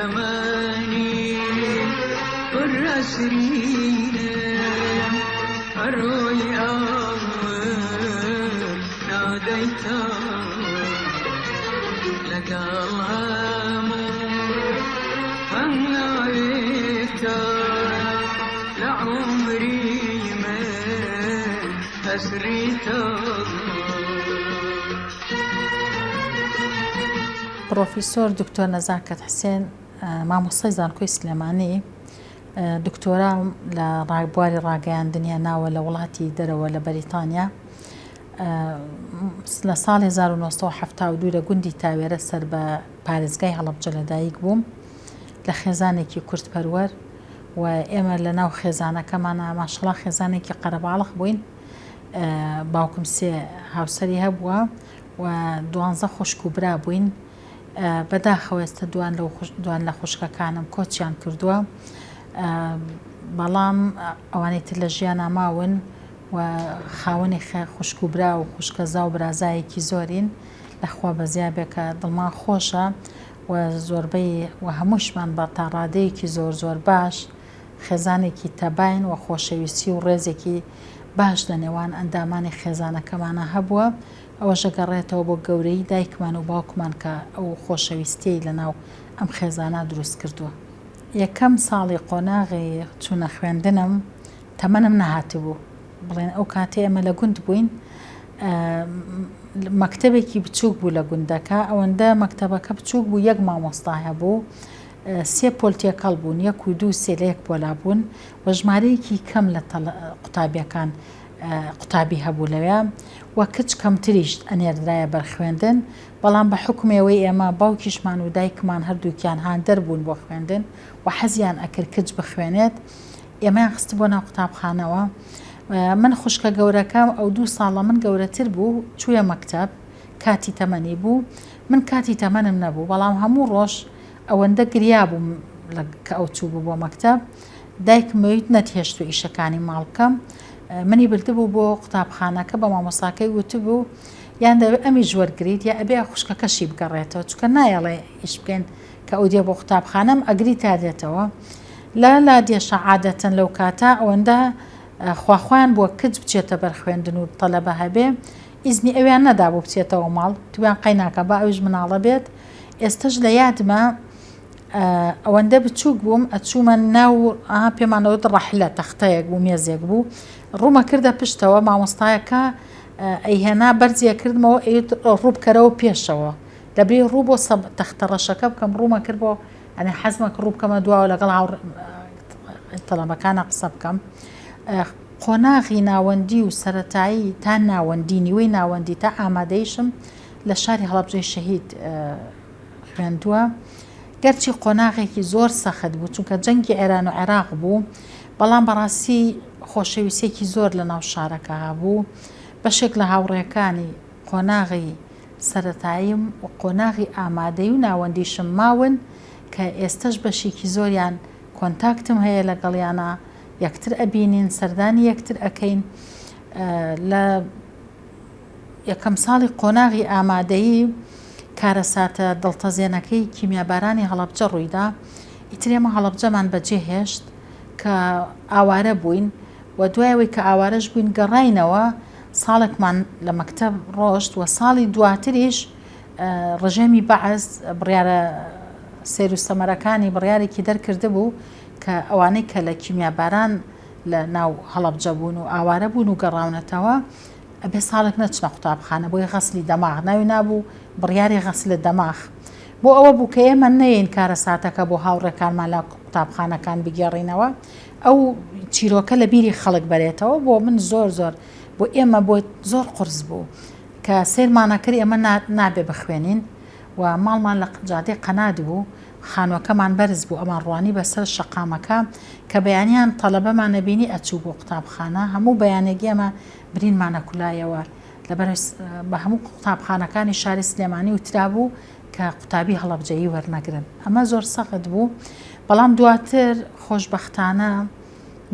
زماني والرسرين الروي أول ناديت لقى الغامر فنايت لعمري من أسريت. پرۆفیسۆر دکتۆر نەزاکەت حسێن مامۆستای زانکۆی سلێمانی دکتۆرا لە بواری ڕاگەیاندنیە ناوە لە وڵاتی دەرەوە لە بەریتانیا لە ساڵی 1972 لە گوندی تاوێرە سەر بە پارێزگای هەڵەبجە لەدایک بووم لە خێزانێکی کورتپەروەر و ئێمە لە ناو خێزانەکەمانە ماشەڵڵا خێزانێکی قەرەباڵغ بووین. باوکم سێ هاوسەری هەبووە و 12 خوشک و برا بووین. بەداخەوە ئێستا دوان لە خوشکەکانم کۆچیان کردووە، بەڵام ئەوانەی تر لە ژیانە ماون و خاوەنی خوشک و برا و خوشکەزا و برازایەکی زۆرین لەخوا بەزیابێکە دڵمان خۆشە و زۆربەی و هەمووشمان بە تاڕادەیەکی زۆر باش خێزانێکی تەباین و خۆشەویستی و ڕێزێکی باش لە نێوان ئەندامانی خێزانەکەمانە هەبووە. ئەوەشە گەڕێتەوە بۆ گەورەی دایکمان و باوکمان کە ئەو خۆشەویستی لە ناو ئەم خێزانە دروست کردووە. یەکەم ساڵی قۆناغی چوونە خوێندنم تەمەنم نەهاتی بوو، بڵێن ئەو کاتێ ئێمە لە گوند بووین، مەکتەبێکی بچووک بوو لە گوندەکە، ئەوەندە مەکتەبەکە بچووک بوو، یەک مامۆستا هەبوو، سێ پۆلتێکەڵ بوون، 1 و 2 سێ لە یەک پۆلا بوون و ژمارەیەکی کەم لە قوتابیەکان قوتابی هەبوو لەوێ و کچ کەمتریش ئەنێردرایە بەرخوێندن، بەڵام بە حکمێەوەی ئێمە باوکیشمان و دایکمان هەردووکیان هاندەر بوون بۆ خوێندن و حەزیان ئەکرد کچ بخوێنێت، ئێمەیان خست بۆ ناو قوتابخانەوە. من خوشکە گەورەکەم ئەو 2 ساڵە من گەورەتر بوو، چوویە مەکتەب، کاتی تەمەنی بوو، من کاتی تەمەنم نەبوو، بەڵام هەموو ڕۆژ ئەوەندە گریا بووم کە ئەو چوو بوو بۆ مەکتەب، دایکمەویت نەتهێشت و ئیشەکانی ماڵ بکەم، منی بردبوو بۆ قوتابخانەکە بە مامۆستاکەی وتبوو یان دەبێت ئەمی ژوەرگریت یا ئەبێ خوشکەکەشی بگەڕێتەوە، چونکە نایەڵێ ئیش بکەین کە ئەو دێ بۆ قوتابخانەم ئەگری تا دێتەوە. لا دێشە عادەتەن لەو کاتە ئەوەندە خواخوایان بۆ کچ بچێتە بەرخوێندن و تەلەبە هەبێ، ئیزنی ئەویان نەدا بۆ بچێتەوە ماڵ، تویان قەیناکە با ئەویش مناڵە بێت. ئێستش لە یادمە ئەوەندە بچووک بووم، ئەچوومە ناو پێمانەوە ڕەحلە تەختەیەک بوو، مێزێک بوو، ڕوومە کردە پشتەوە، مامۆستایەکە ئەیهێنا بەرزیە کردمەوە ڕووبکەرەوە پێشەوە، دەبێ ڕوو بۆ تەختە ڕەشەکە بکەم، ڕوومە کرد بۆ ئەنێ حەزمەکە ڕوو بکەمە دواوە لەگەڵ تەڵەبەکانە قسە بکەم. قۆناغی ناوەندی و سەرەتایی تا ناوەندی، نیوەی ناوەندی تا ئامادەیشم لە شاری هەڵەبجەی شەهید خوێندووە، گەرچی قۆناغێکی زۆر سەخت بوو چونکە جەنگی ئێران و عێراق بوو، بەڵام بەڕاستی خۆشەویستێکی زۆر لە ناو شارەکە هەبوو. بەشێک لە هاوڕێکانی قۆناغی سەرەتاییم و قۆناغی ئامادەی و ناوەندیشم ماون کە ئێستش بەشێکی زۆریان کۆنتاکتم هەیە لەگەڵیانە، یەکتر ئەبینین، سەردانی یەکتر ئەەکەین. لە یەکەم ساڵی قۆناغی ئامادەیی کارەساتە دڵتەزێنەکەی کیمیابارانی هەڵەبجە ڕوویدا، ئیترێمە هەڵەبجەمان بەجێ هێشت کە ئاوارە بووین و دوایەوەی کە ئاوارەش بووین گەڕاینەوە، ساڵێکمان لە مەکتەب ڕۆشت و ساڵی دواتریش ڕژێمی بەعەز بڕیارە سیر و سەمەرەکانی بڕیارێکی دەرکرده بوو کە ئەوانەی کە لە کیمیاباران لە ناو هەڵەبجە بوون و ئاوارە بوون و گەڕاونەتەوە ئەبێ ساڵێک نەچنە قوتابخانە بۆی غەسلی دەماغ، ناوی نابوو بڕیاری غەسلە دەماغ، بۆ ئەوە بوو کە ئێمە نەیەین کارەساتەکە بۆ هاوڕێکانمان لە قوتابخانەکان بگێڕینەوە، ئەو چیرۆکە لە بیری خەڵک بەرێتەوە. بۆ من زۆر بۆ ئێمە بۆ زۆر قرس بوو کە سێرمانەکرد ئێمە نابێ بخوێنین و ماڵمان لە جادەی قەناد بوو، خانووەکەمان بەرز بوو، ئەمان ڕوانی بەسەر شەقامەکە کە بەیانیان تەڵەبەمان نەبینی ئەچوو بۆ قوتابخانە، هەموو بەیانێکی ئەمە برینمانە کولایەوە لەبەر بە هەموو قوتابخانەکانی شاری سلێمانی وترا بوو کە قوتابی هەڵەبجەیی وەرنەگرن. ئەمە زۆر سەخت بوو، بەڵام دواتر خۆشبەختانە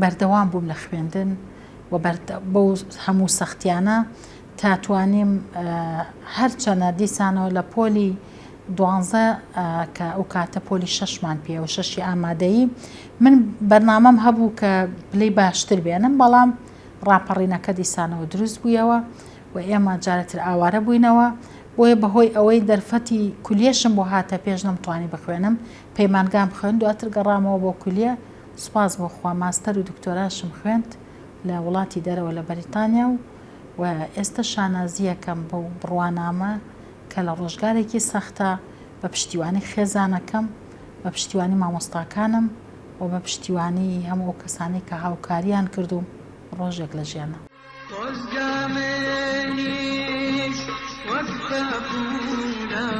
بەردەوام بووم لە خوێندن و بەو هەموو سەختیانە تاتوانیم هەرچەنە دیسانەوە لە پۆلی 12 کە ئەو کاتە پۆلی 6مان پێ و 6 ئامادەیی من بەرنامەم هەبوو کە پلەی باشتر بێنم بەڵام ڕاپەڕینەکە دیسانەوە دروست بوویەوە و ئێمە جارەتر ئاوارە بووینەوە بۆیە بەهۆی ئەوەی دەرفەتی کولیەشم بۆ هاتە پێش نەمتوانی بخوێنم پەیمانگام خوێن دواتر گەڕامەوە بۆ کولیە سوپاس بۆ خوا ماستەر و دکتۆراشم خوێند لە وڵاتی دەرەوە لە بەریتانیا و ئێستا شانازیەکەم بۆ بڕوانامە کە لە ڕۆژگارێکی سەختە بە پشتیوانی خێزانەکەم بە پشتیوانی مامۆستاکانم و بە پشتیوانی هەموو کەسانی کە هاوکاریان کردو ڕۆژێک لە ژیانە خۆزگامێنیش وەک بەپولان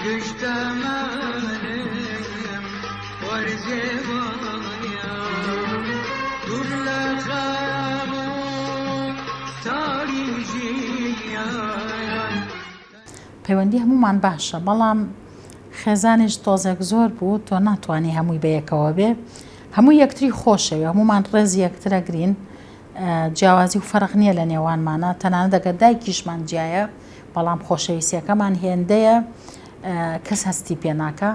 گشتەمانم وەرزێوانیا دوور لە خەم و تاریژیان پەیوەندی هەمومان باشە بەڵام خێزانیش تۆزێک زۆر بوو تۆ ناتوانانی هەمووی بەیەکەوە بێ هەموو یەکتری خۆشەوی هەمومان ڕێزی یەکترە گرین جیاوازی و فەرق نییە لە نێوانمانە تەنانەت دەگەر دایکیشمان جیایە بەڵام خۆشەویستیەکەمان هێندەیە کەس هەستی پێ ناکە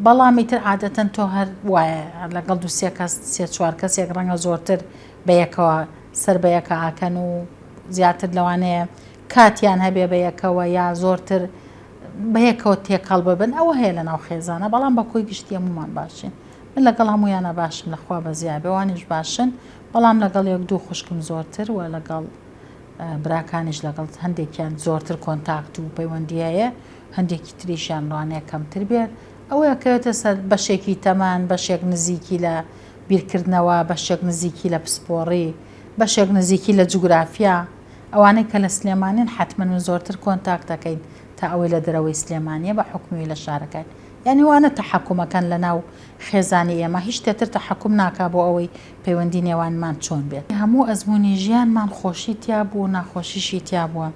بەڵامی تر عادەتەن تۆ هەر وایە لەگەڵ دو سێ کەس سێ چوار کەسێک ڕەنگە زۆرتر بەیەکەوە سەر بەیەکە ئاکەن و زیاتر لەوانەیە کاتیان هەبێ بەیەکەوە یا زۆرتر بەیەکەوە تێکەڵ ببن ئەوە هەیە لە ناو خێزانە بەڵام بە کۆی گشتی هەمومان باشین من لەگەڵ هەمویانە باشم لەخوا بە زیابێوانیش باشن بەڵام لەگەڵ یەک دوو خوشکم زۆرتر و لەگەڵ براکانیش لەگەڵ هەندێکیان زۆرتر کۆنتاکت و پەیوەندیایە هەندێکی تریشیان ڕوانەیە کەمتر بێت ئەوەیە کەوێتە سەر بەشێکی تەمان بەشێک نزیکی لە بیرکردنەوە بەشێک نزیکی لە پسپۆڕی بەشێک نزیکی لە جوگرافیا ئەوانەی کە لە سلێمانین حتمما من زۆرتر کۆنتاکت دەکەین تا ئەوەی لە دەرەوەی سلێمانیە بە حکومی لە شارەکان یعنی وانە تەحەکومەکان لە ناو خێزانی ئێمە هیچ شتێتر تەحەکوم ناکا بۆ ئەوەی پەیوەندی نێوانمان چۆن بێت هەموو ئەزمموی ژیانمان خۆشی تیا بوو ناخۆشیشی تیا بووە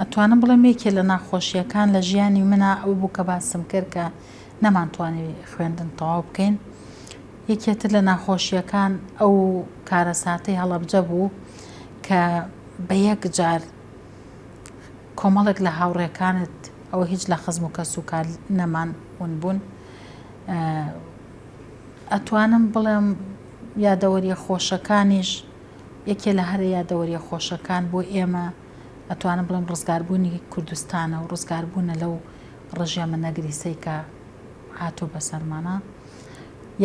ئەتوانم بڵێم یەکێ لە ناخۆشیەکان لە ژیانی منە ئەو بوو کە باسم کرد کە نەمانتوانی خوێندن تەواو بکەین یەکێتر لە ناخۆشیەکان ئەو کارەساتەی هەڵەبجە بوو کە بە یەک جار کۆمەڵێک لە هاوڕێکانت ئەوە هیچ لە خزم و کەس و کار نەمان ون بوون ئەتوانم بڵێم یادەوەریە خۆشەکانیش یەکێ لە هەرە یادەوەریە خۆشەکان بۆ ئێمە ئەتوانم بڵێم ڕزگاربوونی کوردستانە و ڕزگاربوونە لەو ڕژێمە نەگریسەی کە هاتوو بەسەرمانە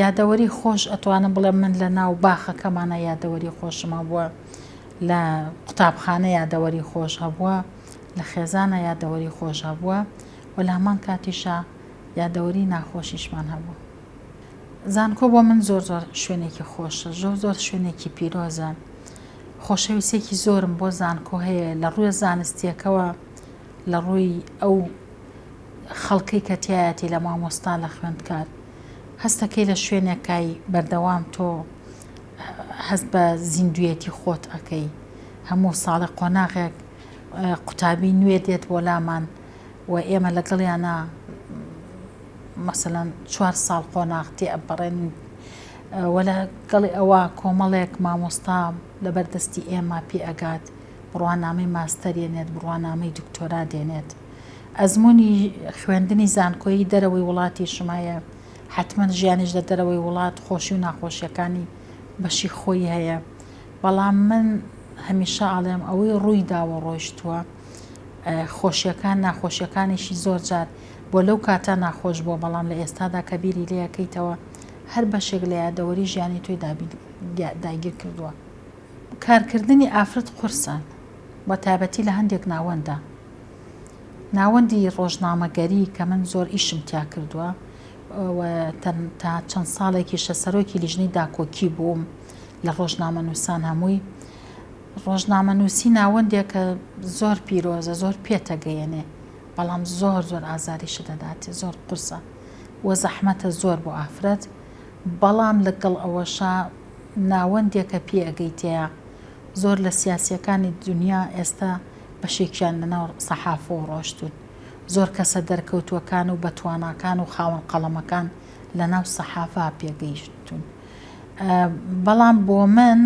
یادەوەری خۆش ئەتوانم بڵێم من لە ناو باخەکەمانە یادەوەری خۆشمە بووە لە قوتابخانە یادەوەری خۆش هەبووە لە خێزانە یادەوەری خۆش هەبووە و لە هەمان کاتیشە یادەوەری ناخۆشیشمان هەبووە زانکۆ بۆ من زۆر زۆر شوێنێکی خۆشە زۆر شوێنێکی پیرۆزە خۆشەویستێکی زۆرم بۆ زانکۆ هەیە لە ڕووی زانستیەکەوە لە ڕووی ئەو خەڵکەی کە تایەتی لە مامۆستا لە خوێندکار هەستەکەی لە شوێنێکای بەردەوام تۆ هەست بە زیندویەتی خۆت ئەەکەی هەموو ساڵی قۆناغێک قوتابی نوێ دێت بۆ لامان و ئێمە لەگەڵیانە مەسەلەن 4 ساڵ قۆناغ تێ ئەبڕێن وە لەگەڵی ئەوە کۆمەڵێک مامۆستا لەبەردەستی ئێمە پێ ئەگات بڕوانامەی ماستەر دێنێت بڕوانامەی دکتۆرا دێنێت ئەزمموی خوێندنی زانکۆیی دەرەوەی وڵاتی شمایە حتمما ژیانیش لە دەرەوەی وڵات خۆشی و ناخۆشیەکانی بەشی خۆی هەیە بەڵام من هەمیشە ئاڵێم ئەوەی ڕووی داوە ڕۆیشتووە خۆشیەکان ناخۆشیەکانیشی زۆر جار بۆ لەو کاتە ناخۆش بووە بەڵام لە ئێستادا کە بیری لەکەیتەوە هەر بەشێک لە یادەوەری ژیانی تۆی داگیر کردووە کارکردنی ئافرەت قورسە بە تایبەتی لە هەندێک ناوەندە ناوەندی ڕۆژنامەگەری کە من زۆر ئیشم تیا کردووە تا چەند ساڵێکی شەسەرۆکی لیژنەی داکۆکی بووم لە ڕۆژنامە نووسان هەمووی ڕۆژنامە نووسی ناوەندێک کە زۆر پیرۆزە زۆر پێتەگەیەنێ بەڵام زۆر ئازاریشە دەداتێ زۆر قورسە وە زەحمەتە زۆر بۆ ئافرەت بەڵام لەگەڵ ئەوەشە ناوەندێکە پێ ئەگەیتەیە زۆر لە سیاسیەکانی دنیا ئێستا بەشێکیان لەناو سەحافە و ڕۆشتون زۆر کەسە دەرکەوتووەکان و بەتواناکان و خاوەن قەڵەمەکان لەناو سەحافە پێگەیشتون بەڵام بۆ من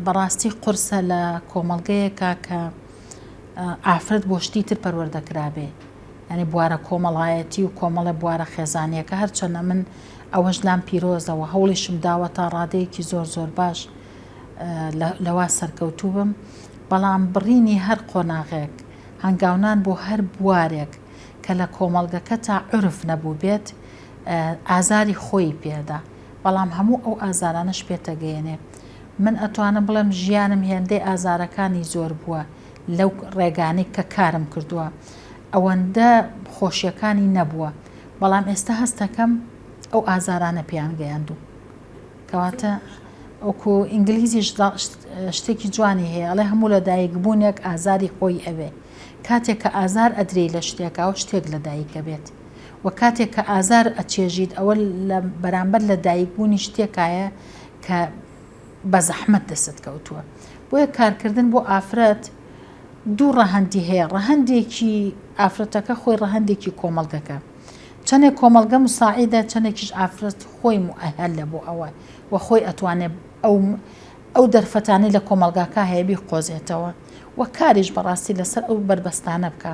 بەڕاستی قورسە لە کۆمەڵگەیەکە کە ئافرەت بۆ شتی تر پەروەردەکرابێ ینی بوارە کۆمەڵایەتی و کۆمەڵە بوارە خێزانیەکە هەرچەنە من ئەوەش لام پیرۆزەوە هەوڵیشم داوە تا ڕادەیەکی زۆر باش لەوا سەرکەوتوو بم، بەڵام بڕینی هەر قۆناغێک هەنگاونان بۆ هەر بوارێک کە لە کۆمەڵگەکە تا عرف نەبوو بێت ئازاری خۆی پێدا، بەڵام هەموو ئەو ئازارانش پێتەگەیەنێ. من ئەتوانم بڵێم ژیانم هێندەی ئازارەکانی زۆر بووە لەو ڕێگانەی کە کارم کردووە، ئەوەندە خۆشیەکانی نەبووە، بەڵام ئێستا هەستەکەم ئەو ئازارانە پێیان گەیاندوو. کەواتە ئەوکو ئینگلیزیش شتێکی جوانی هەیە، ئەڵێ هەموو لە دایکبوونێک ئازاری خۆی ئەوێ. کاتێک کە ئازار ئەدرێ لە شتێکە ئەو شتێک لە دایکە بێت، و کاتێک کە ئازار ئەچێژیت ئەوە بەرامبەر لە دایکبوونی شتێکایە کە بە زەحمەت دەست کەوتووە. بۆیە کارکردن بۆ ئافرەت دوو ڕەهەندی هەیە، ڕەهەندێکی ئافرەتەکە خۆی ڕەهەندێکی کۆمەڵگەکە، چەندێک کۆمەڵگە مساعیدە، چەندێکیش ئافرەت خۆی مؤهل لە بۆ ئەوە و خۆی ئەتوانێت ئەو دەرفەتانی لە کۆمەلگاکە هەیە بیقۆزێتەوە و کاریش بەڕاستی لەسەر ئەو بربەستانە بکە.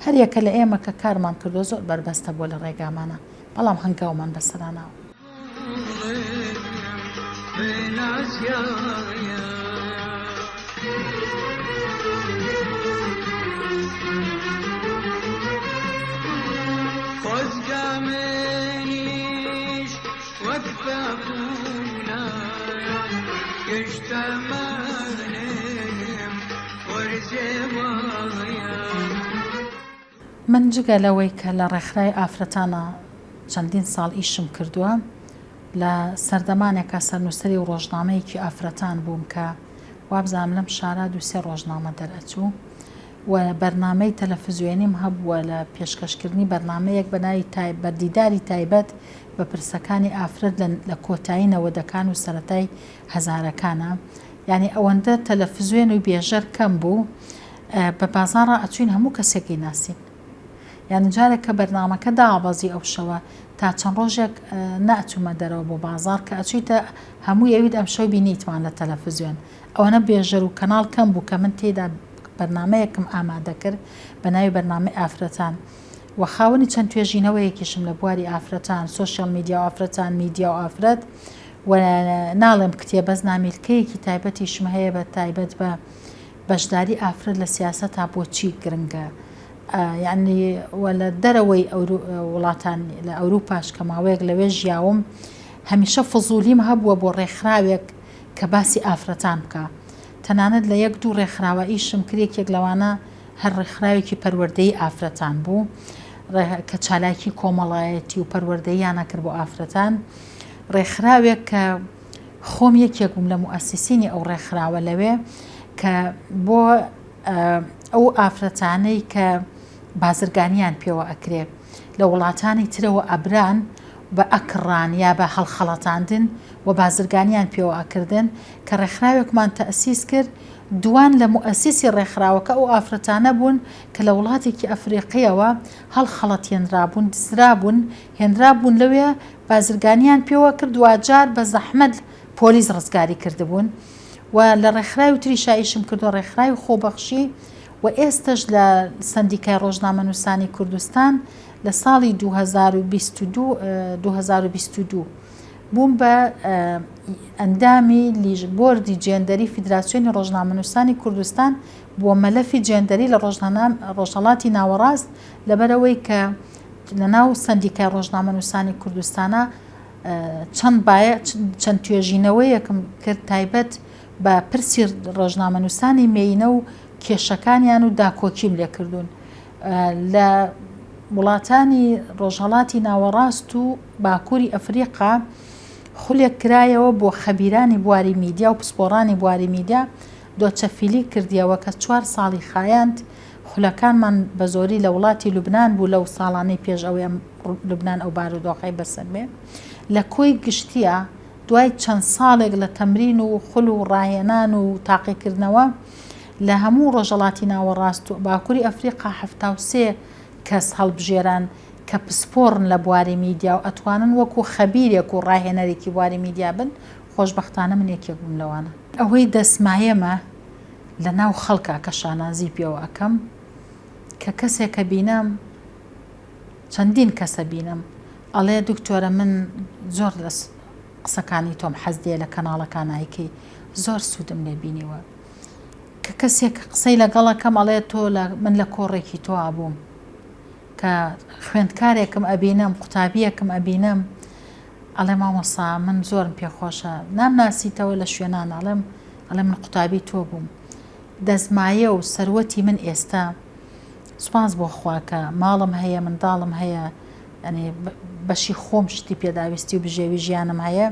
هەریەکە لە ئێمە کە کارمان کردو زۆر بربەستە بۆ لە ڕێگامانە، بەڵام هەنگاومان بەسەراناوە. من جگە لەوەی کە لە ڕێکخراوی ئافرەتانە چەندین ساڵ ئیشم کردووە، لە سەردەمانێکە سەرنووسەری و ڕۆژنامەیەکی ئافرەتان بووم کە وابزانم لەم شارە 2-3 ڕۆژنامە دەرئەچوو و بەرنامەی تەلەڤیزیۆنیم هەبووە لە پێشکەشکردنی بەرنامەیەک بە ناوی بەردیداری تایبەت بە پرسەکانی ئافرەت لە کۆتایی نەوەدەکان و سەرەتای هەزارەکانە. یعنی ئەوەندە تەلەڤیزیۆن و بێژەر کەم بوو، بە بازاڕە ئەچوین هەموو کەسێکی ناسین. یان جارێک کە بەرنامەکە داوابەزی ئەو شەوە تا چەند ڕۆژێک ناچوومە دەرەوە بۆ بازار کە ئەچیتە هەموو ئەوید ئەم شەو بینیتوان لە تەلەڤیزیۆن. ئەوەنە بێژەر و کەناڵ کەم بوو کە من تێدا بەرنامەیەکم ئامادە کرد بە ناوی بەرنامەی ئافرەتان و خاوەنی چەند توێژینەوەیەکیشم لە بواری ئافرەتان، سۆشیال میدیا و ئافرەتان، میدیا و ئافرەت، و ناڵێم کتێبەز نامیلکەیەکی تایبەتیشم هەیە بە تایبەت بە بەشداری ئافرەت لە سیاسەتا بۆچی گرنگە. یعنی لە دەرەوەی وڵاتان لە ئەوروپاش کە ماوەیەک لەوێ ژیاوم، هەمیشە فزوولیم هەبووە بۆ ڕێکخراوێک کە باسی ئافرەتان بکە. تەنانەت لە 1-2 ڕێکخراوە ئیشم کرێکێک لەوانە هەر ڕێکخراوێکی پەروەردەی ئافرەتان بوو کە چالاکی کۆمەڵایەتی و پەروەردەییانە کرد بۆ ئافرەتان. ڕێکخراوێک کە خۆم یەکێک بووم لە موئەسسینی ئەو ڕێکخراوە لەوێ کە بۆ ئەو ئافرەتانەی کە بازرگانیان پێوە ئەکرێت لە وڵاتانی ترەوە ئەبران بە ئەکڕان یا بە هەڵخەڵەتاندن و بازرگانیان پێوە ئەکردن کە ڕێکخراوێکمان تەئسیس کرد. دوان لە موئەسیسی ڕێکخراوەکە ئەو ئافرەتانە بوون کە لە وڵاتێکی ئەفریقیەوە هەڵخەڵەت هێنرابوون، دزرابوون، هێنرابوون لەوێ بازرگانیان پێوە کرد، دوجار بە زەحمەت پۆلیس ڕزگاری کردبوون. و لە ڕێکخراوی تریشا ئیشم کردو، ڕێکخراوی خۆبەخشی، و ئێستش لە سندیکای ڕۆژنامە نووسانی کوردستان لە ساڵی 2022 بووم بە ئەندامی بۆردی جێندەری فیدراسیۆنی ڕۆژنامە نووسانی کوردستان بۆ مەلەفی جێندەری لە ڕۆژهەڵاتی ناوەڕاست، لەبەرەوەی کە لە ناو سندیکای ڕۆژنامە نووسانی کوردستانە چەند توێژینەوەیەکم کرد تایبەت بە پرسی ڕۆژنامە نووسانی مێینە و کێشەکانیان و داکۆکیم لێ کردوون. لە وڵاتانی ڕۆژهەڵاتی ناوەڕاست و باکووری ئەفریقا خولێک کرایەوە بۆ خەبیرانی بواری میدیا و پسپۆڕانی بواری میدیا، دۆچەفیلی کردیەوە کە 4 ساڵی خایاند. خولەکانمان بە زۆری لە وڵاتی لوبنان بوو لەو ساڵانەی پێش ئەوەی لوبنان ئەو بارودۆخەی بەسەر بێ. لە کۆی گشتیە دوای چەند ساڵێک لە تەمرین و خول و ڕاهێنان و تاقیکردنەوە لە هەموو ڕۆژهەڵاتی ناوەڕاست و باکووری ئەفریقا 73 کەس هەڵبژێران کە پسپۆڕن لە بواری میدیا و ئەتوانن وەکو خەبیرێک و ڕاهێنەرێکی بواری میدیا بن. خۆشبەختانە من یەکێک بووم لەوانە. ئەوەی دەسمایەمە لە ناو خەڵکە کە شانازی پێوە ئەەکەم کە کەسێک کە بینام چەندین کەسە بینم ئەڵێ دکتۆرە من زۆر لە قسەکانی تۆم حەز دێ لە کەناڵەکان نایکەی زۆر سوودم لێ بینیوە کە کەسێک قسەی لەگەڵەکەم ئەڵێ تۆ من لە کۆڕێکی تۆ ئابووم کە خوێندکارێکم ئەبینم قوتابیەکم ئەبینم ئەڵێ مامۆسا من زۆرم پێخۆشە نامناسیتەوە لە شوێنان ئەڵێ من قوتابی تۆ بووم دەزمایە و سەروەتی من ئێستا سوپاس بۆ خواکە ماڵم هەیە منداڵم هەیە ئەنێ بەشی خۆم شتی پێداویستی و بژێوی ژیانم هەیە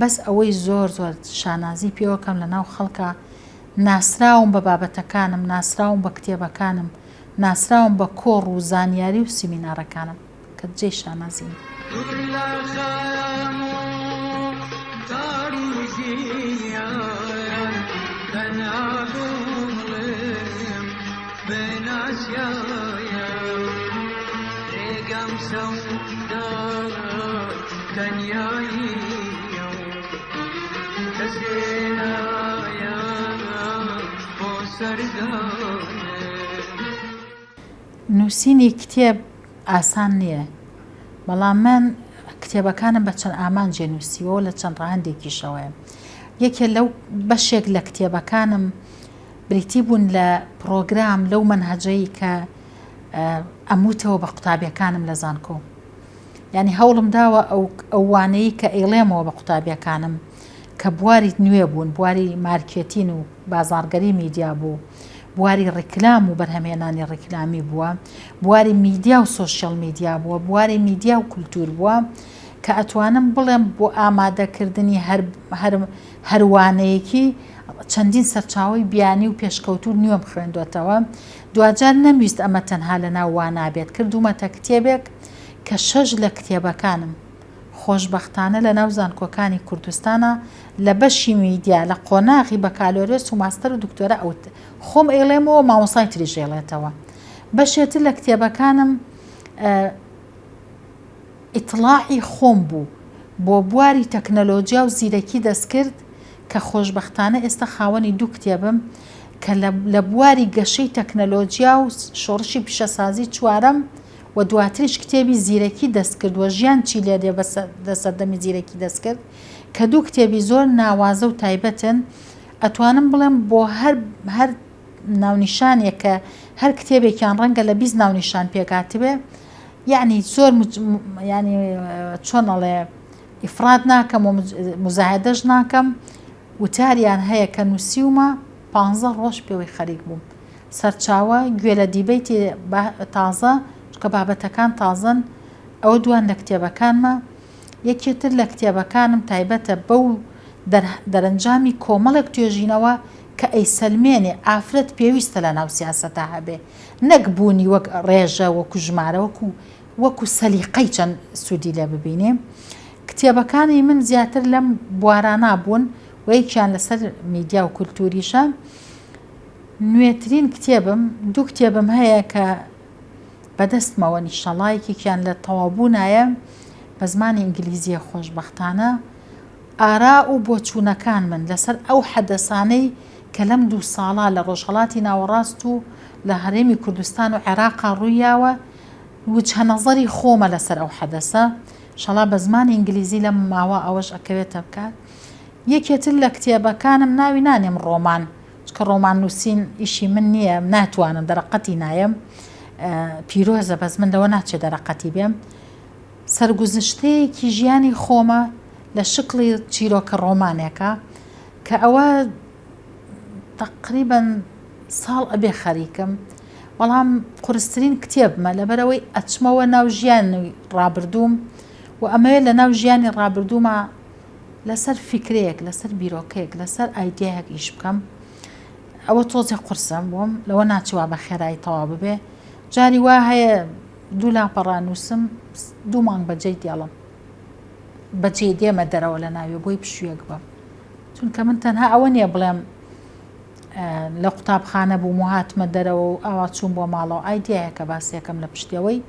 بەس ئەوەی زۆر زۆر شانازی پێوەکەم لە ناو خەڵکە ناسراوم بە بابەتەکانم ناسراوم بە کتێبەکانم ناسراوم بە کۆڕ و زانیاری و سیمینارەکانم کە جێی شانازیم نووسینی کتێب ئاسان نییە بەڵام من کتێبەکانم بە چەند ئامانجێ نووسیوە لە چەند ڕاهەندێکیشەوەیە یەکێ لەو بەشێک لە کتێبەکانم بریتی بوون لە پرۆگرام لەو منهەجەی کە ئەموتەوە بە قوتابیەکانم لە زانکۆ یعنی هەوڵم داوە ئەو وانەیە کە ئێڵێمەوە بە قوتابیەکانم کە بواری نوێ بوون بواری مارکێتین و بازارگەری میدیا بوو بواری ڕیکلام و بەرهەمهێنانی ڕیکلامی بووە بواری میدیا و سۆشیال میدیا بووە بواری میدیا و کولتور بووە کە ئەتوانم بڵێم بۆ ئامادەکردنی هەروانەیەکی چەندین سەرچاوی بیانی و پێشکەوتور نیوەم خوێندوێتەوە دوجار نەمویست ئەمە تەنها لە ناو وانابێت کردومەتە کتێبێک کە 6 لە کتێبەکانم خۆشبەختانە لە ناو زانکۆکانی کوردستانە لە بەشی میدیا لە قۆناغی بەکالۆرێس و ماستەر و دکتۆرە ئەوت خۆم ئێڵێمەوە مامۆسای تریژێڵێتەوە بەشێتر لە کتێبەکانم ئیتڵاعی خۆم بوو بۆ بواری تەکنەلۆجیا و زیرەکی دەستکرد کە خۆشبەختانە ئێستا خاوەنی 2 کتێبم کە لە بواری گەشەی تەکنەلۆجیا و شۆڕشی پیشەسازی چوارەم و دواتریش کتێبی زیرەکی دەستکردووە ژیان چی لێ دێ بە سەردەمی زیرەکی دەستکرد کە 2 کتێبی زۆر ناوازە و تایبەتن ئەتوانم بڵێم بۆ هەر ناونیشانێک کە هەر کتێبێکیان ڕەنگە لە 20 ناونیشان پێکاتبێ یعنی زۆر ینی چۆنەڵێ ئیفراد ناکەم و مزاهدەش ناکەم وتاریان هەیە کە نووسیومە 15 ڕۆژ پێوەی خەریک بووم سەرچاوە گوێ لە دیبەیتی تازە کە بابەتەکان تازن ئەوە دوان لە کتێبەکانمە یەکێتر لە کتێبەکانم تایبەتە بەو دەرەنجامی کۆمەڵێک توێژینەوە کە ئەیسەلمێنێ ئافرەت پێویستە لە ناو سیاسەتە هەبێ نەک بوونی وەک ڕێژە وەکو ژمارە وەکو سەلیقەی چەند سوودی لێ ببینێ کتێبەکانی من زیاتر لەم بوارانە بوون و یەکیان لەسەر میدیا و کولتوریشە نوێترین کتێبم 2 کتێبم هەیە کە بەدەستمەوە نیشەڵایەکێکیان لە تەوابوونایە بە زمانی ئینگلیزیە خۆشبەختانە ئارا و بۆچوونەکان من لەسەر ئەو حەدەسانەی کە لەم 2 ساڵە لە ڕۆژهەڵاتی ناوەڕاست و لە هەرێمی کوردستان و عێراقا ڕوویاوە وجهەنەزەری خۆمە لەسەر ئەو حەدەسە شەڵا بە زمانی ئینگلیزی لەم ماوە ئەوەش ئەکەوێتە بکات یەکێتر لە کتێبەکانم ناوی نانێم ڕۆمان کە ڕۆمان نووسین ئیشی من نییە ناتوانم دەرەقەتی نایم پیرۆزە بەس من لەوە ناچێت دەرەقەتی بێم سەرگوزشتەیەکی ژیانی خۆمە لە شکلی چیرۆکە ڕۆمانێکە کە ئەوە تقریباً ساڵ ئەبێ خەریکم بەڵام قورسترین کتێبمە لەبەرەوەی ئەچمەوە ناو ژیانی ڕابردووم و ئەمەوێت لە ناو ژیانی ڕابردوومە لەسەر فکرەیەک لەسەر بیرۆکەیەک لەسەر ئایدیایەک ئیش بکەم ئەوە تۆزی قورسم بووم لەوە ناچوە بە خێرایی تەواو ببێ جاری وا هەیە 2 لاپەڕانووسم 2 مانگ بەجێی دیاڵم بەجێ دێمە دەرەوە لە ناوێ بۆی پشوویەک بم چونکە من تەنها ئەوە نییە بڵێم لە قوتابخانە بووم و هاتمە دەرەوە و ئاوا چوون بۆ ماڵەوە ئایدیایەکە باسیەکەم لە پشتەوەی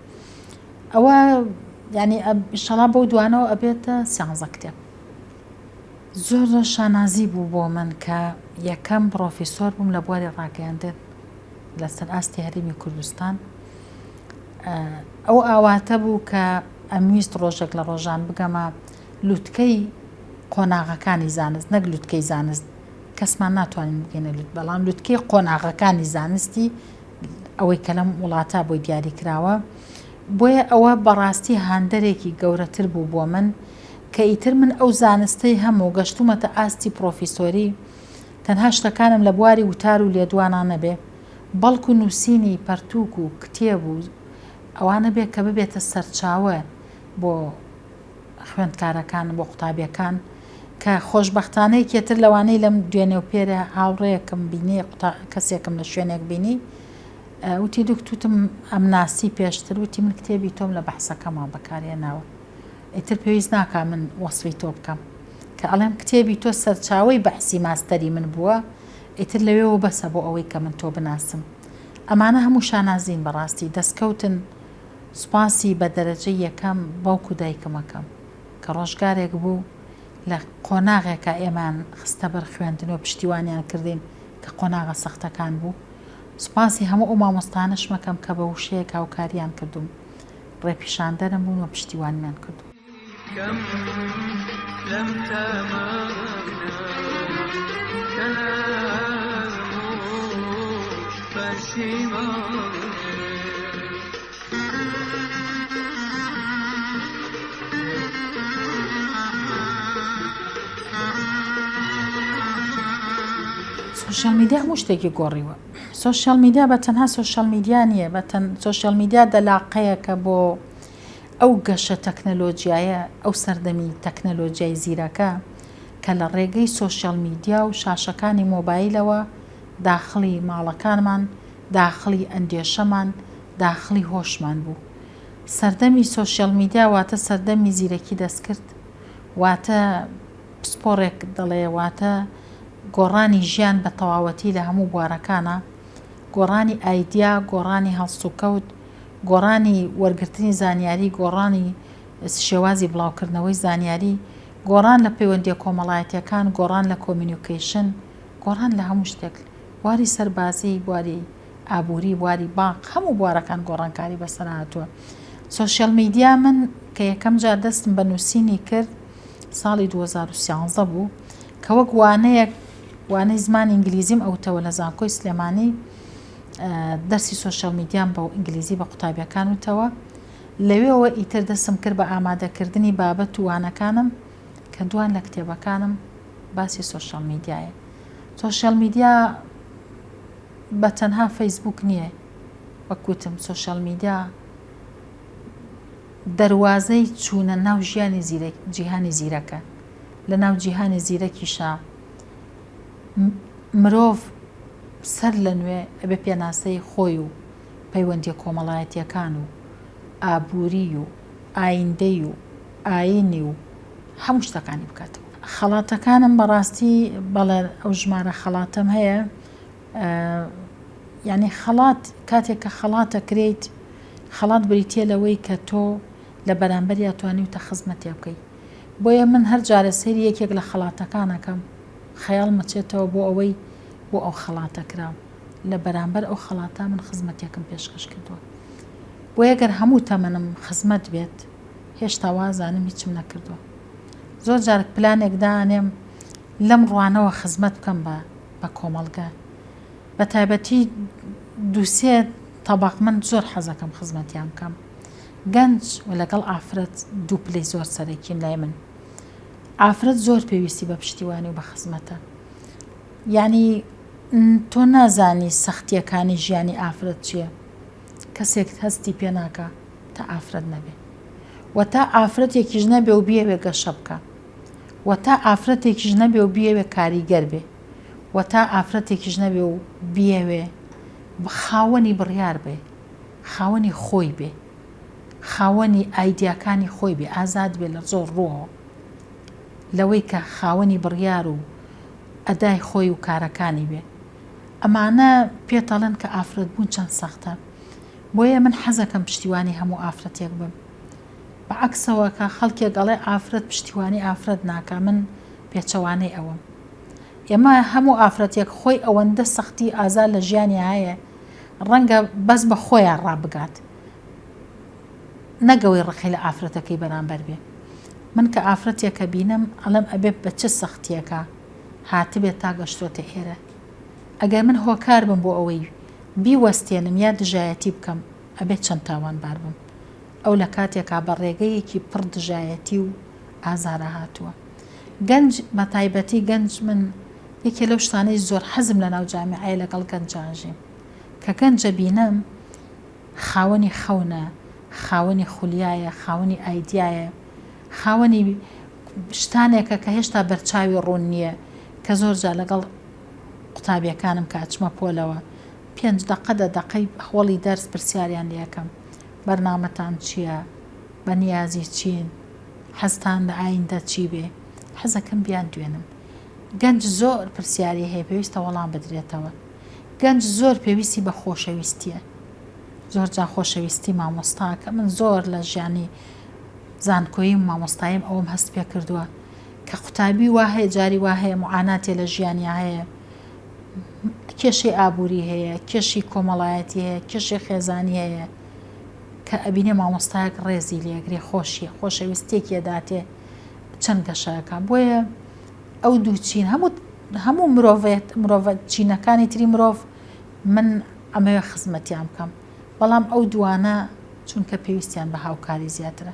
ئەوە ینی ئینشەڵا بەو دوانەوە ئەبێتە 13 کتێب زۆر شانازی بوو بۆ من کە یەکەم پرۆفیسۆر بووم لە بواری ڕاگەیاندن لەسەر ئاستی هەرێمی کوردستان ئەو ئاواتە بوو کە ئەمویست ڕۆژێک لە ڕۆژان بگەمە لووتکەی قۆناغەکانی زانست نەک لووتکەی زانست کەسمان ناتوانین بگەینە لوت بەڵام لووتکەی قۆناغەکانی زانستی ئەوەی کە لەم وڵاتە بۆی دیاری کراوە بۆیە ئەوە بەڕاستی هاندەرێکی گەورەتر بوو بۆ من کە ئیتر من ئەو زانستەی هەموو گەشتومەتە ئاستی پرۆفیسۆری تەنها شتەکانم لە بواری وتار و لێدوانان نەبێ بەڵکو نووسینی پەرتووک و کتێب و ئەوانە بێ کە ببێتە سەرچاوە بۆ خوێندکارەکان بۆ قوتابیەکان کە خۆشببختانەیەکێتر لەوانەی لەم دوێنێ و پێرە هاوڕەیەکم بینی کەسێکم لە شوێنێک بینی وتی دکتوتم ئەم ناسی پێشتر وتی من کتێبی تۆم لە بەحسەکەمان بەکارێناوە ئیتر پێویست ناکا من وەسفی تۆ بکەم کە ئەڵێم کتێبی تۆ سەرچاوی بەحسی ماستەری من بووە ئیتر لەوێەوە بەسە بۆ ئەوەی کە من تۆ بناسم ئەمانە هەموو شانازین بەڕاستی دەستکەوتن سوپاسی بە دەرەجەی یەکەم باوکو دایکمەکەم کە ڕۆژگارێک بوو لە قۆناغێکە ئێمان خستە بەر خوێندنەوە پشتیوانیان کردین کە قۆناغە سەختەکان بوو سوپاسی هەموو ئەو مامۆستانەش مەکەم کە بە وشەیەک هاوکاریان کردوم ڕێپیشاندەرم بوون و پشتیوانیان کردو كم لم تمامنا كلامك فشيمان سوشال میدیا هەموو شتێکی گۆڕیوە سوشال میدیا بە تەنها سوشال میدیا نییە سوشال میدیا دەلاقەیەکە بۆ ئەو گەشە تەکنەلۆجیایە ئەو سەردەمی تەکنەلۆجیای زیرەکە کە لە ڕێگەی سوشال میدیا و شاشەکانی مۆبایلەوە داخڵی ماڵەکانمان داخڵی ئەندێشەمان داخڵی هۆشمان بوو سەردەمی سوشال میدیا واتە سەردەمی زیرەکی دەستکرد واتە پسپۆڕێک دەڵێ واتە گۆڕانی ژیان بە تەواوەتی لە هەموو بوارەکانە گۆڕانی ئایدیا گۆڕانی هەڵسوکەوت گۆڕانی وەرگرتنی زانیاری گۆڕانی شێوازی بڵاوکردنەوەی زانیاری گۆڕان لە پەیوەندیە کۆمەڵایەتیەکان گۆڕان لە کۆمینیوکیشن گۆڕان لە هەموو شتێک بواری سەربازی بواری ئابووری بواری باق هەموو بوارەکان گۆڕانکاری بەسەر هاتووە سوشال میدیا من کە یەکەم جار دەستم بە نووسینی کرد ساڵی 2013 بوو کە وەک وانەی زمان ئینگلیزیم ئەوتەوە لە زانکۆی سلێمانی دەرسی سوشال میدیام بە ئینگلیزی بە قوتابیەکان وتەوە لەوێەوە ئیتر دەستم کرد بە ئامادەکردنی بابەت و وانەکانم کە دوان لە کتێبەکانم باسی سوشال میدیایە سوشال میدیا بە تەنها فەیسبوک نییە وەکوتم سوشال میدیا دەواازەی چوونە ناو ژیانی جیهانی زیرەکە لە ناو جیهانی زیرەکیشە مرۆڤ سەر لە نوێ ئەبێ پێناسەی خۆی و پەیوەندیە کۆمەڵایەتیەکان و ئابووری و ئایندەی و ئاینی و هەموو شتەکانی بکاتەوە خەڵاتەکانم بەڕاستی بەڵێ ئەو ژمارە خەڵاتەم هەیە یعنی خەڵات کاتێک کە خەڵاتە کرێیت خەڵات بریتە لەوەی کە تۆ لە بەرامبەر یاتوانی وتە خزمەتی بکەیت بۆیە من هەر جارە سەیری یەکێک لە خەڵاتەکانەکەم خەیاڵ مەچێتەوە بۆ ئەوەی بۆ ئەو خەڵاتە کراو لە بەرامبەر ئەو خەڵاتە من خزمەتێکم پێشکەش کردووە بۆ ئەگەر هەموو تەمەنم خزمەت بێت هێشتا وازانم هیچم نەکردووە زۆر جارێک پلانێک دانێم لەم ڕوانەوە خزمەت بکەم بە کۆمەڵگە بە تایبەتی دووسێ تەباق من زۆر حەزەکەم خزمەتیان بکەم گەنج و لەگەڵ ئافرەت دوو پلەی زۆر سەرەکین لای من ئافرەت زۆر پێویستی بە پشتیوانی و بە خزمەتە یعنی تۆ نازانی سەختیەکانی ژیانی ئافرەت چییە کەسێک هەستی پێ ناکە تا ئافرەت نەبێ و تا ئافرەتێکیش نەبێ و بیەوێ گەشە بکە و تا ئافرەتێکیش نەبێ و بیەوێ کاریگەر بێ و تا ئافرەتێکیش نەبێ و بیەوێ خاوەنی بڕیار بێ خاوەنی خۆی بێ خاوەنی ئایدیاکانی خۆی بێ ئازاد بێ لە زۆر ڕووەوە لەوەی کە خاوەنی بڕیار و ئەدای خۆی و کارەکانی بێ ئەمانە پێتەڵێن کە ئافرەت بوون چەند سەختە بۆیە من حەزەکەم پشتیوانی هەموو ئافرەتێک بم بەعەکسەوە کە خەڵکێک گەڵێ ئافرەت پشتیوانی ئافرەت ناکە من پێچەوانەی ئەوەم ئێمە هەموو ئافرەتێک خۆی ئەوەندە سەختی ئازار لە ژیانی هەیە ڕەنگە بەس بە خۆیان ڕابگات نەگەوەی ڕقی لە ئافرەتەکەی بەرامبەر بێ. من کە ئافرەتێکە بینم ئەڵم ئەبێ بە چه سەختیەکە هاتبێت تا گەشتۆتە ئێرە. ئەگەر من هۆکار بم بۆ ئەوەی بیوەستێنم یا دژایەتی بکەم ئەبێت چەند تاوانبار بم. ئەو لە کاتێکا بە ڕێگەیەکی پڕ دژایەتی و ئازارە هاتووە. گەنج بە تایبەتی گەنج من یەکێ لەو شتانەی زۆر حەزم لە ناو جامعەیە لەگەڵ گەنجانژیم کە گەنجە بینم خاوەنی خەونە، خاوەنی خولیایە، خاوەنی ئایدیایە، خاوەنی شتانێکە کە هێشتا بەرچاوی ڕوون نییە کە زۆر جا لەگەڵ قوتابیەکانم کاتچمە پۆلەوە 5 دقەدە دەقەی هەوڵی دەرس پرسیاریان لێەکەم بەرنامەتان چییە؟ بە نیازی چین؟ حەزتان لە ئایندە چی بێ؟ حەزەکەم بیان دوێنم. گەنج زۆر پرسیاری هەیە پێویستە وەڵام بدرێتەوە. گەنج زۆر پێویستی بە خۆشەویستیە. زۆر جا خۆشەویستی مامۆستاکە من زۆر لە ژیانی زانکۆیی مامۆستاییم ئەوم هەست پێ کردووە کە قوتابی وا هەیە جاری وا هەیە معاناتێ لە ژیانی هەیە، کێشی ئابووری هەیە، کێشی کۆمەڵایەتی هەیە، کێشی خێزانی هەیە کە ئەبینێ مامۆستایەک ڕێزی لێگرێ خۆشیە خۆشەویستێکی داتێ چەند گەشەکە. بۆیە ئەو دوو چین هەموو مرۆڤ چینەکانی تری مرۆڤ من ئەمەوێ خزمەتیان بکەم، بەڵام ئەو دوانە چونکە پێویستیان بە هاوکاری زیاترە.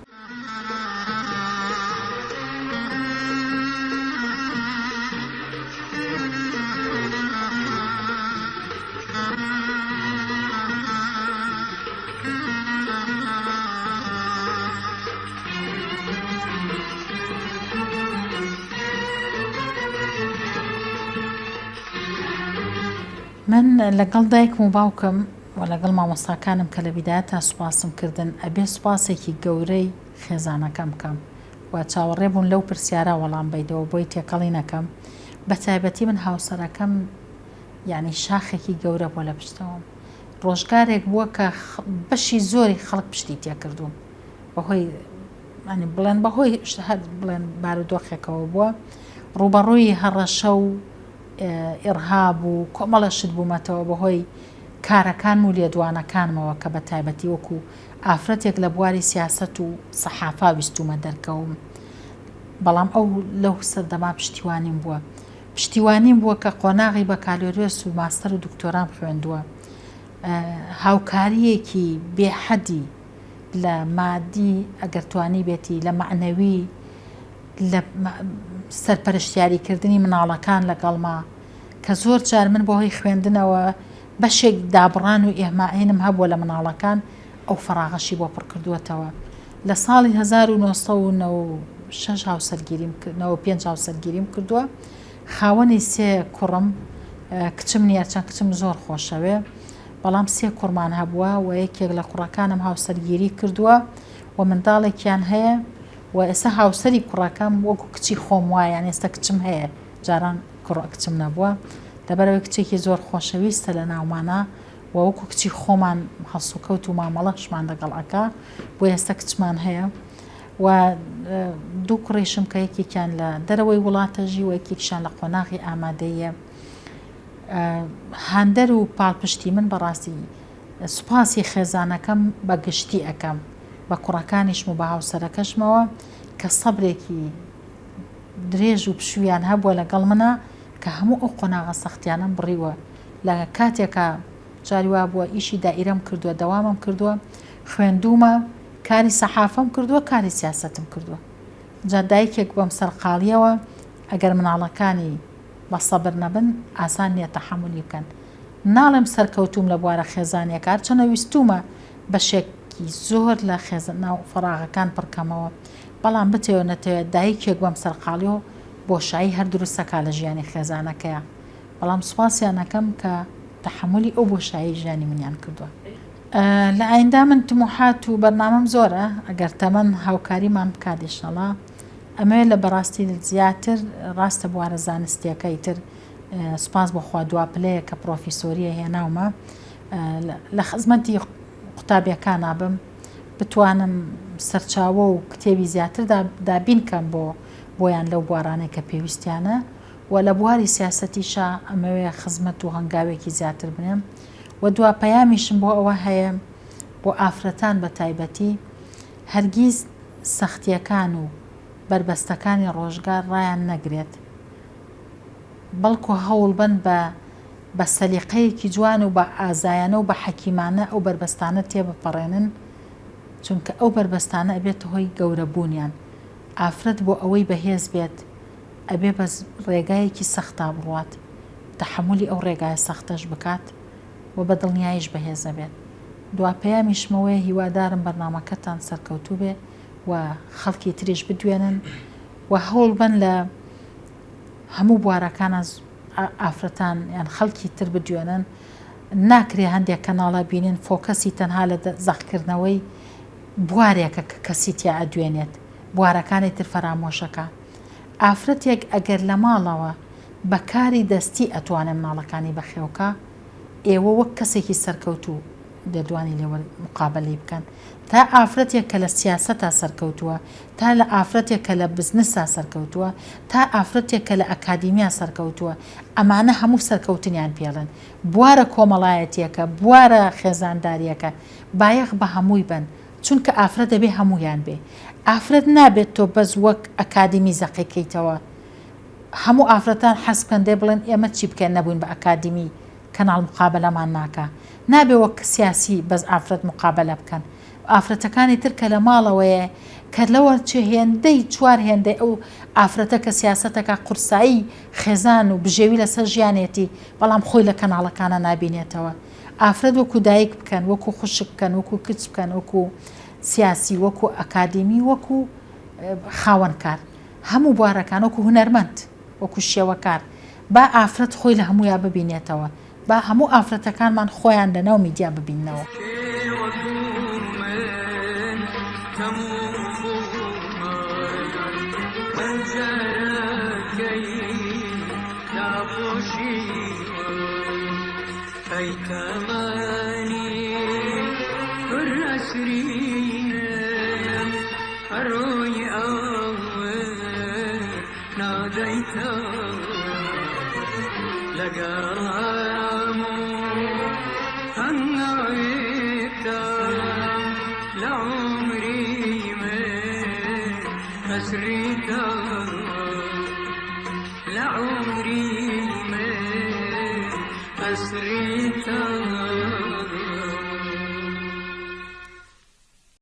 من لەگەڵ دایکم و باوکم و لەگەڵ مامۆستاکانم کە لە بیدایەت تا سوپاسم کردن ئەبێ سوپاسێکی گەورەی خێزانەکەم بکەم و چاوەڕێ بوون لەو پرسیارە وەڵام بیدەوە بۆی تێکەڵی نەکەم. بە تایبەتی من هاوسەرەکەم یعنی شاخێکی گەورە بۆ لە پشتەوەم. ڕۆژگارێک بووە کە بەشی زۆری خەڵک پشتی تێکردوم بەهۆی بڵێن بەهۆی بڵێن بارودۆخێکەوە بووە ڕوبەڕووی هەڕەشە و ئێرهاب و کۆمەڵە شت بوومەتەوە بەهۆی کارەکان و لێدوانەکانمەوە کە بە تایبەتی وەکو ئافرەتێک لە بواری سیاست و سەحافا ویستومە دەرکەوم. بەڵام ئەو لەو سەردەما پشتیوانیم بووە کە قۆناغی بە کالۆریۆس و ماستەر و دکتۆرام خوێندووە. هاوکاریەکی بێحەدی لە مادی ئەگەر توانی بێتی لە معنەوی لە سەرپەرشتیاریکردنی مناڵەکان لەگەڵما کە زۆر جار من بۆ هۆی خوێندنەوە بەشێک دابڕان و ئێمائێنم هەبووە لە مناڵەکان ئەو فەراغەشی بۆ پڕکردووەتەوە. لە ساڵی 1996 هاوسەرگیریم کردووە. خاوەنی 3 کوڕم کچم نیە چەند کچم زۆر خۆشەوێ بەڵام 3 کوڕمان هەبووە و یەکێک لە کوڕەکانم هاوسەرگیری کردووە و منداڵێکیان هەیە و ئێستا هاوسەری کوڕەکەم وەکو کچی خۆم وایە یان ئێستا کچم هەیە جاران کوڕ کچم نەبووە لەبەرەوەی کچێکی زۆر خۆشەویستە لە ناومانە و وەکو کچی خۆمان هەسوکەوت و مامەڵەشمان لەگەڵ ئەکا بۆ ئێستا کچمان هەیە و 2 کوڕیشم کە یەکێکیان لە دەرەوەی وڵاتەژی و یەکێکیشان لە قۆناغی ئامادەیە. هاندەر و پاڵپشتی من بەڕاستی سوپاسی خێزانەکەم بە گشتی ئەەکەم بە کوڕەکانیشم و بە هاوسەرەکەشمەوە کە سەبرێکی درێژ و پشویان هەبووە لەگەڵ منە کە هەموو ئەو قۆناغە سەختیانم بڕیوە. لە کاتێکە جاریوا بووە ئیشی دائیرەم کردووە دەوامم کردووە خوێندومە کاری سەحافەم کردووە کاری سیاستم کردووە. جا دایکێک بۆم سەرقاڵیەوە ئەگەر مناڵەکانی بە سەبر نەبن ئاسان نییە تەحەمولی بکەن. ناڵێم سەرکەوتوم لە بوارە خێزانیەکە هەرچەنە ویستومە بەشێکی زۆر لە خێزانە و فەراغەکان پڕکەمەوە بەڵام بتەوە نەتەوێت دایکێک بەم سەرقاڵیەوە بۆشایی هەر دروستەکە لە ژیانی خێزانەکەیە بەڵام سوپاسیانەکەم کە تەحەمولی ئەو بۆشایی ژیانی منیان کردووە. لە ئایندا من تموحات و بەرنامەم زۆرە ئەگەر تەمەن هاوکاریمان بکات ئینشەڵا ئەمەوێ لە بەڕاستی زیاتر ڕاستە بوارە زانستیەکەی تر سوپاس بۆ خوا دواپلەیە کە پرۆفیسۆریە هێناومە لە خزمەتی قوتابیەکان نابم بتوانم سەرچاوە و کتێبی زیاتر دابین کەم بۆیان لەو بوارانەی کە پێویستیانە و لە بواری سیاسەتیشە ئەمەوێ خزمەت و هەنگاوێکی زیاتر بنێم و دوا پەیامیشم بۆ ئەوە هەیە بۆ ئافرەتان بە تایبەتی هەرگیز سەختیەکان و بربەستەکانی ڕۆژگار ڕایان نەگرێت، بەڵکو هەوڵ بن بە سەلیقەیەکی جوان و بە ئازایانە و بە حەکیمانە ئەو بربەستانە تێبپەڕێنن، چونکە ئەو بربەستانە ئەبێت هۆی گەورەبوونیان. ئافرەت بۆ ئەوەی بەهێز بێت ئەبێ بە ڕێگایەکی سەختا بڕوات، تەحملی ئەو ڕێگایە سەختەش بکات و بە دڵنیاییش بەهێزە بێت. دواپەیامیشمەوەی هیوادارم بەرنامەکەتان سەرکەوتوو بێ و خەڵکی تریش بدوێنن و هەوڵ بن لە هەموو بوارەکانە ئافرەتان یان خەڵکی تر بدوێنن. ناکرێ هەندێک کەناڵە بینین فۆکەسی تەنها لە زەحکردنەوەی بوارێکە کە کەسی تیا ئەدوێنێت، بوارەکانی تر فەرامۆشەکە. ئافرەتێک ئەگەر لە ماڵەوە بەکاری دەستی ئەتوانێت ماڵەکانی بەخێوکە، ئێوە وەک کەسێکی سەرکەوتوو دەدوانی لێوە مقابلەی بکەن. تا ئافرەتێک کە لە سیاسەتا سەرکەوتووە، تا لە ئافرەتێک کە لە بزنسا سەرکەوتووە، تا ئافرەتێک کە لە ئەکادیمیا سەرکەوتووە، ئەمانە هەموو سەرکەوتنیان پێڵن. بوارە کۆمەڵایەتیەکە، بوارە خێزانداریەکە، بایەخ بە هەمووی بن، چونکە ئافرەت دەبێ هەمویان بێ. ئافرەت نابێت تۆ بەس وەک ئەکادیمی زەقیکەیتەوە. هەموو ئافرەتان حەز بکەن دێ بڵێن ئێمە چی بکەن نەبووین بە ئەکادیمی کەناڵ مقابلەمان ناکە. نابێ وەک سیاسی بەس ئافرەت مقابلە بکەن. ئافرەتەکانی تر کە لە ماڵەوەیە کە لەوە چه هێندەی چوار هێندەی ئەو ئافرەتە کە سیاسەتەکە قورسایی خێزان و بژێوی لەسەر ژیانێتی، بەڵام خۆی لە کەناڵەکانە نابینێتەوە. ئافرەت وەکو دایک بکەن، وەکو خوشک بکەن، وەکو کچ بکەن، وەکو سیاسی، وەکو ئەکادیمی، وەکو خاوەنکار، هەموو بوارەکان وەکو هونەرمەند، وەکو شێوەکار. با ئافرەت خۆی لە هەموویا ببینێتەوە، با هەموو ئافرەتەکانمان خۆیان لەناو میدیا ببینەوە. لعمري ما أسريك